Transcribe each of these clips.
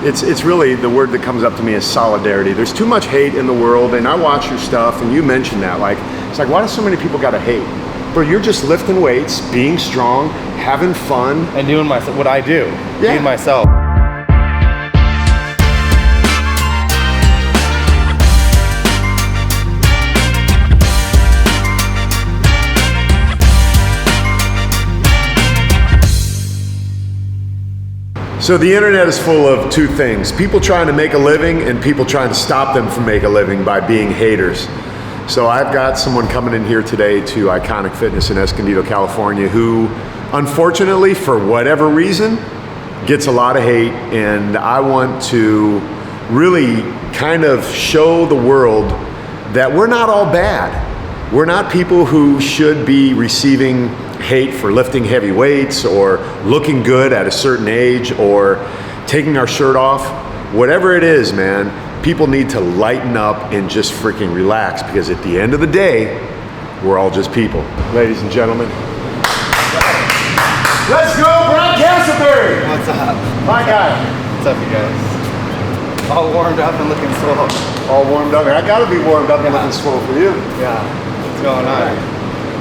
It's really, the word that comes up to me is solidarity. There's too much hate in the world, and I watch your stuff, and you mentioned that. Like, it's like, why do so many people gotta hate? Bro, you're just lifting weights, being strong, having fun. And doing what I do, being myself. So the internet is full of two things: people trying to make a living and people trying to stop them from making a living by being haters. So I've got someone coming in here today to Iconic Fitness in Escondido, California, who unfortunately, for whatever reason, gets a lot of hate, and I want to really kind of show the world that we're not all bad. We're not people who should be receiving hate for lifting heavy weights or looking good at a certain age or taking our shirt off. Whatever it is, man, people need to lighten up and just freaking relax, because at the end of the day, we're all just people. Ladies and gentlemen, let's go, Castleberry! What's up? My guy. What's up, you guys? All warmed up and looking swole. All warmed up. I gotta be warmed up and looking swole for you. Yeah. What's going on?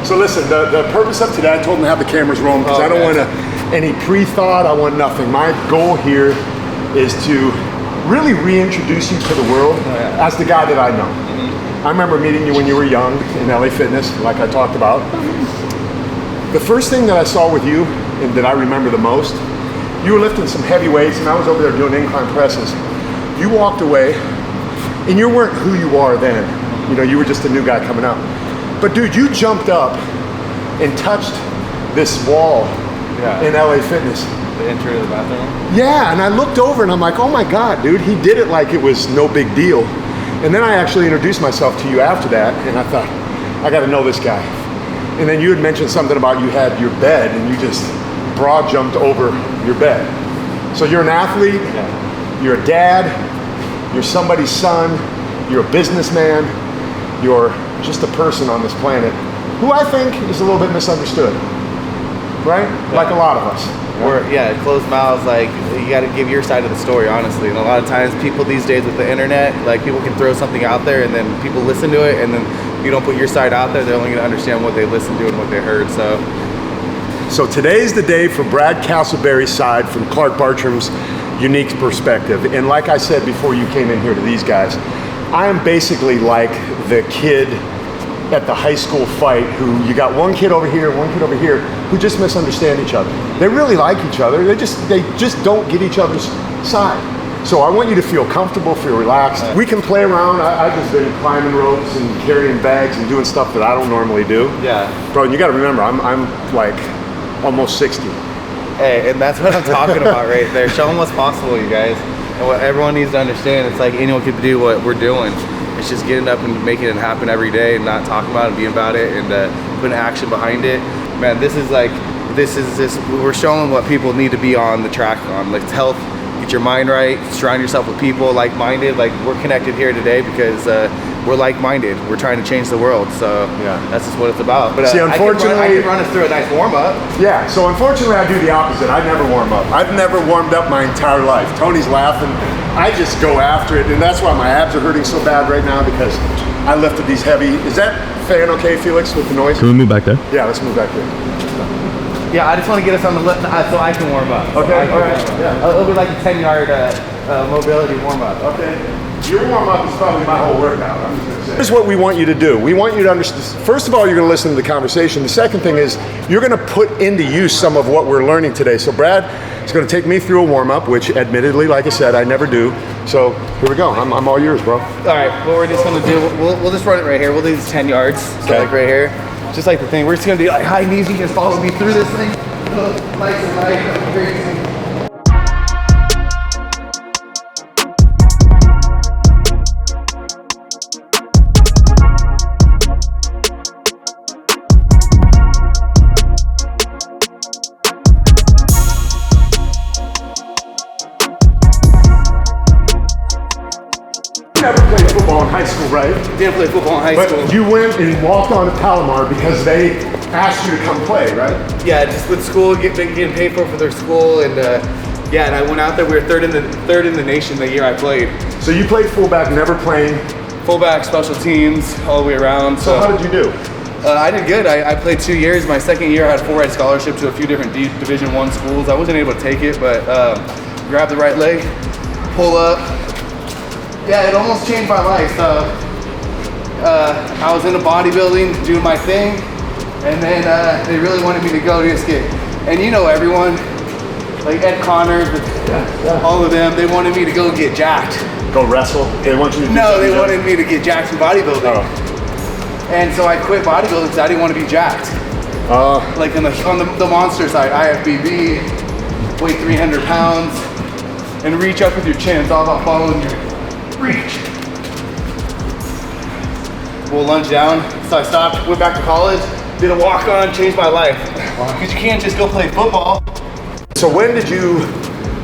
So listen, the purpose of today, I told them to have the cameras rolling because I don't want any pre-thought, I want nothing. My goal here is to really reintroduce you to the world as the guy that I know. I remember meeting you when you were young in LA Fitness, like I talked about. The first thing that I saw with you, and that I remember the most, you were lifting some heavy weights, and I was over there doing incline presses. You walked away, and you weren't who you are then. You know, you were just a new guy coming up. But dude, you jumped up and touched this wall in LA Fitness. The entry to the bathroom? Yeah, and I looked over and I'm like, oh my God, dude, he did it like it was no big deal. And then I actually introduced myself to you after that, and I thought, I gotta know this guy. And then you had mentioned something about you had your bed, and you just broad jumped over your bed. So you're an athlete, you're a dad, you're somebody's son, you're a businessman, you're just a person on this planet who I think is a little bit misunderstood, right? Like a lot of us. Or closed mouths. Like, you got to give your side of the story, honestly. And a lot of times, people these days with the internet, like, people can throw something out there, and then people listen to it, and then you don't put your side out there, they're only going to understand what they listened to and what they heard. So today's the day for Brad Castleberry's side from Clark Bartram's unique perspective. And like I said before you came in here to these guys, I am basically like the kid at the high school fight who you got one kid over here, who just misunderstand each other. They really like each other. They just don't get each other's side. So I want you to feel comfortable, feel relaxed. We can play around. I've just been climbing ropes and carrying bags and doing stuff that I don't normally do. Yeah. Bro, you got to remember, I'm like almost 60. Hey, and that's what I'm talking about right there. Show them what's possible, you guys. And what everyone needs to understand, it's like anyone can do what we're doing. It's just getting up and making it happen every day and not talking about it and being about it and putting action behind it. Man, we're showing what people need to be on the track on. Like, health, get your mind right, surround yourself with people like-minded. Like, we're connected here today because we're like-minded. We're trying to change the world. So that's just what it's about. But see, unfortunately, I can run us through a nice warm-up. Yeah, so unfortunately I do the opposite. I never warm up. I've never warmed up my entire life. Tony's laughing. I just go after it, and that's why my abs are hurting so bad right now, because I lifted these heavy. Is that fan okay, Felix, with the noise? Can we move back there? Yeah, let's move back there. Yeah, I just want to get us on the list so I can warm up. Okay, all right. Yeah. It'll be like a 10-yard mobility warm-up. Okay. Your warm-up is probably my whole workout, I'm just gonna say. Here's what we want you to do. We want you to understand, first of all, you're gonna listen to the conversation. The second thing is, you're gonna put into use some of what we're learning today. So Brad is gonna take me through a warm-up, which admittedly, like I said, I never do. So here we go, I'm all yours, bro. All right, what we're just gonna do, we'll just run it right here. We'll do these 10 yards, so like right here. Just like the thing, we're just gonna do like high knees. You can follow me through this thing. Nice and light, crazy. Never played football in high school, right? Didn't play football in high school. But you went and walked on to Palomar because they asked you to come play, right? Yeah, just with school, getting paid for their school, and Yeah, and I went out there. We were third in the nation the year I played. So you played fullback, never playing. Fullback, special teams, all the way around. So how did you do? I did good. I played 2 years. My second year, I had a full ride scholarship to a few different Division I schools. I wasn't able to take it, but grab the right leg, pull up. Yeah, it almost changed my life. So I was into bodybuilding, doing my thing, and then they really wanted me to go just get, and you know everyone, like Ed Connors, all of them, they wanted me to go get jacked. Go wrestle? They want you to do No, they wanted me to get jacked in bodybuilding. Oh. And so I quit bodybuilding because I didn't want to be jacked. Like on the monster side, IFBB, weigh 300 pounds, and reach up with your chin. It's all about following your reach. We'll lunge down. So I stopped, went back to college, did a walk-on, changed my life. Because you can't just go play football. So when did you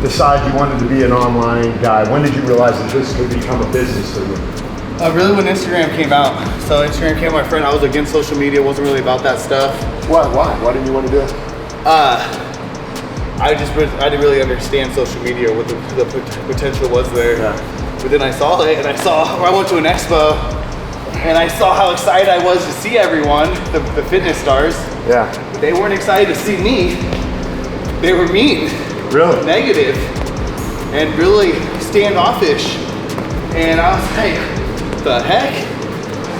decide you wanted to be an online guy? When did you realize that this could become a business for you? Really when Instagram came out. So Instagram came, my friend, I was against social media, wasn't really about that stuff. Why? Why didn't you want to do it? I didn't really understand social media, what the potential was there. Yeah. But then I saw it, and I went to an expo, and I saw how excited I was to see everyone, the fitness stars. Yeah. They weren't excited to see me. They were mean. Really? Negative. And really standoffish. And I was like, the heck?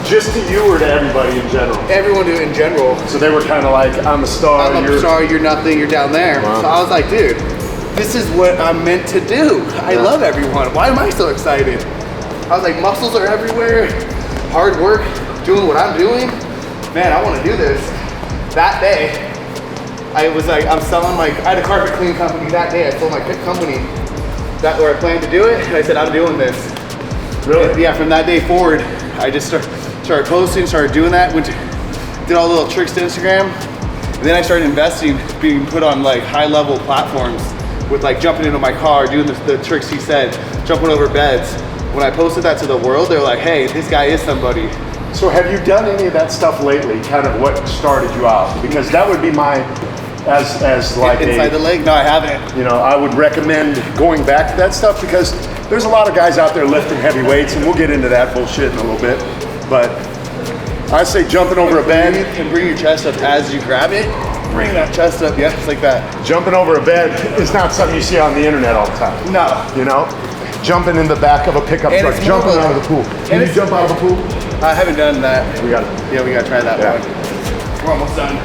Just to you or to everybody in general? Everyone in general. So they were kind of like, I'm a star. I'm a star, you're nothing, you're down there. Wow. So I was like, dude, this is what I'm meant to do. I love everyone. Why am I so excited? I was like, muscles are everywhere, hard work, doing what I'm doing. Man, I want to do this. That day, I was like, I had a carpet cleaning company that day. I told my company where I planned to do it, and I said, I'm doing this. Really? Yeah, from that day forward, I just started posting, started doing that, did all the little tricks to Instagram, and then I started investing, being put on like high-level platforms with like jumping into my car, doing the tricks he said, jumping over beds. When I posted that to the world, they're like, hey, this guy is somebody. So have you done any of that stuff lately? Kind of what started you out? Because that would be my, as like Inside the leg? No, I haven't. You know, I would recommend going back to that stuff because there's a lot of guys out there lifting heavy weights, and we'll get into that bullshit in a little bit. But I say jumping over a bed. And bring your chest up as you grab it. Bring that chest up, yeah, just like that. Jumping over a bed is not something you see on the internet all the time. No. You know? Jumping in the back of a pickup And truck, jumping out of the pool. Can you jump out of the pool? I haven't done that. We got Yeah, we gotta try that one. We're almost done.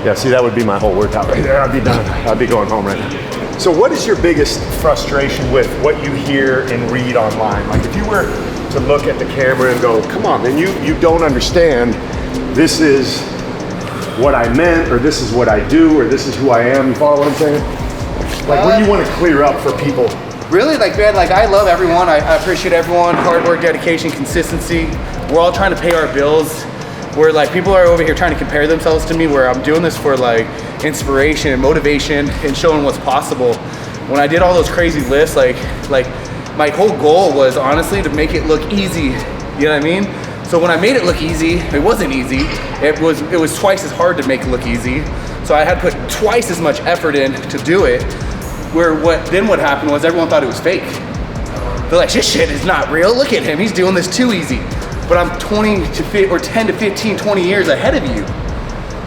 Yeah, see, that would be my whole workout right there. I'd be done. I'd be going home right now. So what is your biggest frustration with what you hear and read online? Like if you were to look at the camera and go, come on, man, you don't understand, this is what I meant, or this is what I do, or this is who I am, you follow what I'm saying? Like what do you want to clear up for people? Really, like man, like I love everyone, I appreciate everyone, hard work, dedication, consistency. We're all trying to pay our bills. Where like people are over here trying to compare themselves to me, where I'm doing this for like inspiration and motivation and showing what's possible. When I did all those crazy lifts, like my whole goal was honestly to make it look easy. You know what I mean? So when I made it look easy, it wasn't easy. It was twice as hard to make it look easy. So I had to put twice as much effort in to do it. Where what happened was everyone thought it was fake. They're like, this shit is not real. Look at him, he's doing this too easy. But I'm 10 to 15, 20 years ahead of you.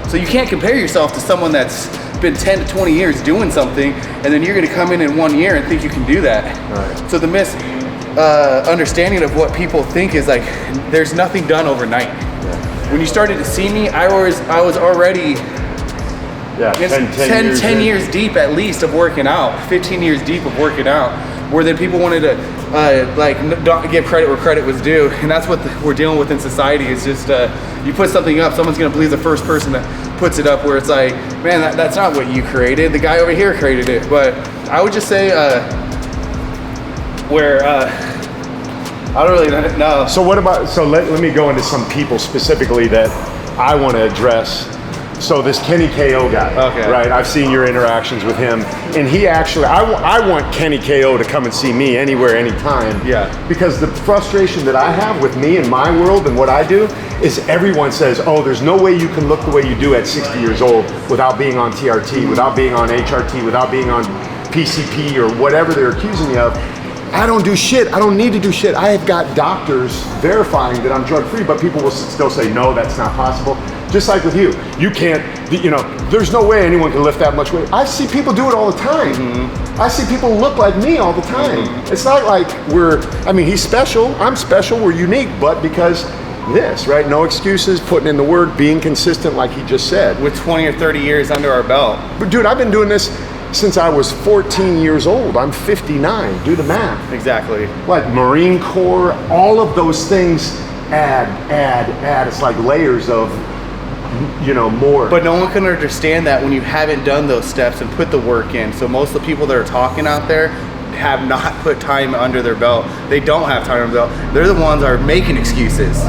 So you can't compare yourself to someone that's been 10 to 20 years doing something, and then you're gonna come in 1 year and think you can do that. Right. So the misunderstanding of what people think is like, there's nothing done overnight. Yeah. When you started to see me, I was already 10 years deep at least of working out, 15 years deep of working out, where then people wanted to don't give credit where credit was due, and that's what we're dealing with in society. It's just you put something up, someone's gonna believe the first person that puts it up, where it's like, man, that's not what you created, the guy over here created it. But I would just say I don't really know. So what about, so let me go into some people specifically that I want to address. So this Kenny KO guy, right? I've seen your interactions with him, and he actually, I want Kenny KO to come and see me anywhere, anytime. Yeah. Because the frustration that I have with me and my world and what I do is everyone says, oh, there's no way you can look the way you do at 60 years old without being on TRT, without being on HRT, without being on PCP or whatever they're accusing me of. I don't do shit. I don't need to do shit. I have got doctors verifying that I'm drug-free, but people will still say, no, that's not possible. Just like with you. You can't, there's no way anyone can lift that much weight. I see people do it all the time. Mm-hmm. I see people look like me all the time. Mm-hmm. It's not like he's special, I'm special, we're unique, but because this, right? No excuses, putting in the work, being consistent like he just said. With 20 or 30 years under our belt. But dude, I've been doing this since I was 14 years old. I'm 59. Do the math. Exactly. Like Marine Corps, all of those things add. It's like layers of, more. But no one can understand that when you haven't done those steps and put the work in. So most of the people that are talking out there have not put time under their belt. They don't have time under their belt. They're the ones that are making excuses.